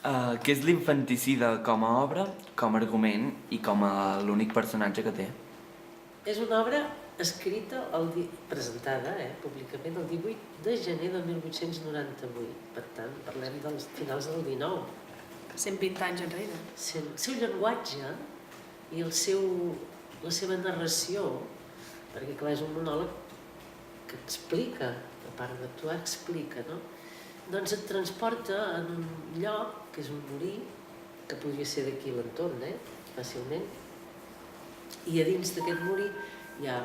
Què és l'infanticida com a obra, com a argument i com a l'únic personatge que té? És una obra escrita, presentada públicament el 18 de gener de 1898. Per tant, parlem dels finals del 19. 120 anys enrere. El seu llenguatge i la seva narració, perquè clar, és un monòleg que explica, a part d'actuar, explica, no? Doncs et transporta en un lloc, que és un molí, que podria ser d'aquí l'entorn, fàcilment, i a dins d'aquest molí hi ha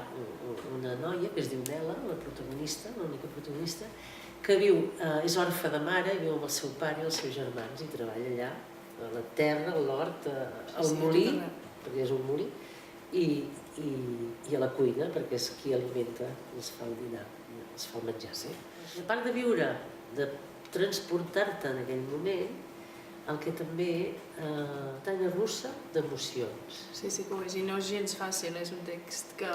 una noia que es diu Nela, la protagonista, l'única protagonista, que és orfe de mare i viu amb el seu pare i els seus germans i treballa allà, a la terra, a l'hort, al molí, perquè és un molí, i a la cuina, perquè és qui alimenta, els fa el dinar, els fa el menjar. A part de viure, de transportar-te en aquell moment, el que també muntanya russa d'emocions. Sí, que ho és, i no és gens fàcil, és un text que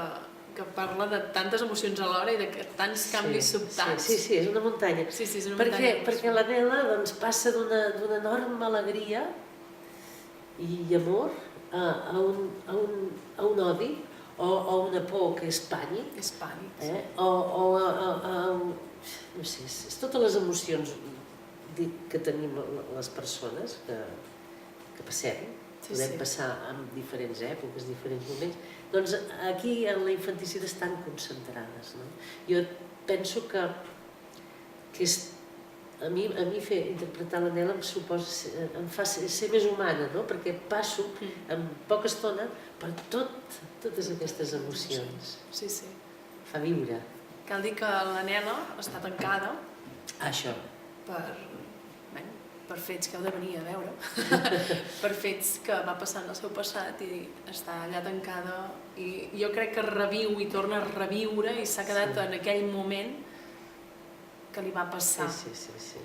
parla de tantes emocions alhora i de tants canvis sobtats. Sí, és una muntanya. Sí, és una muntanya. Perquè la Nela passa d'una enorme alegria i amor a un odi o a una por que és pànic. És pànic. O no sé, és totes les emocions que tenim les persones que passem. Podem passar en diferents èpoques, diferents moments. Doncs aquí en la infanticida estan concentrades. Jo penso que a mi interpretar la Nela em fa ser més humana, perquè passo en poca estona per totes aquestes emocions. Sí. Fa viure. Cal dir que la Nela està tancada. Això. Per fets que heu de venir a veure, per fets que va passar en el seu passat i està allà tancada i jo crec que reviu i torna a reviure i s'ha quedat en aquell moment que li va passar. Sí.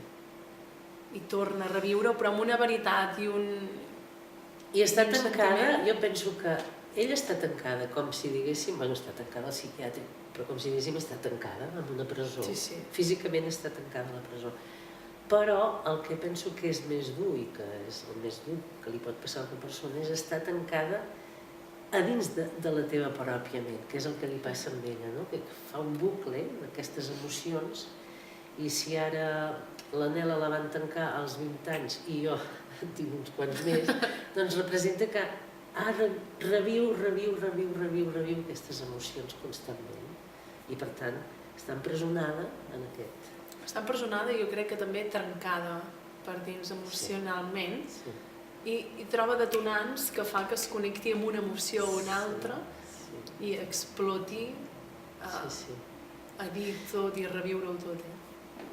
I torna a reviure, però amb una veritat i un... I està tancada, jo penso que ella està tancada, com si diguéssim, està tancada al psiquiàtric, però com si diguéssim està tancada en una presó. Físicament està tancada a la presó. Però el que penso que és més dur i que és el més dur que li pot passar a una persona és estar tancada a dins de la teva pròpia ment, que és el que li passa amb ella, que fa un bucle d'aquestes emocions i si ara la Nela la van tancar als 20 anys i jo en tinc uns quants més, doncs representa que ara reviu aquestes emocions constantment i per tant està empresonada en aquest. Està empresonada i jo crec que també trencada per dins emocionalment i troba detonants que fa que es connecti amb una emoció o una altra i exploti a dir tot i a reviure-ho tot.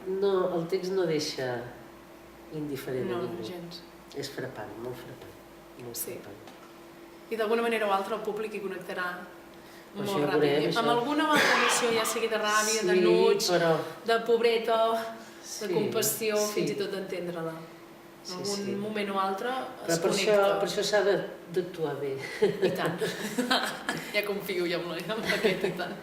No, el text no deixa indiferent a ningú. No, gens. És frapant, molt frapant. I d'alguna manera o altra el públic hi connectarà molt ràpid. Amb alguna altra emoció, ja sigui de ràbia, de nuig, de pobreta, de compassió, fins i tot d'entendre-la. En algun moment o altre es connecta. Per això s'ha d'actuar bé. I tant. Ja confio jo amb aquest i tant.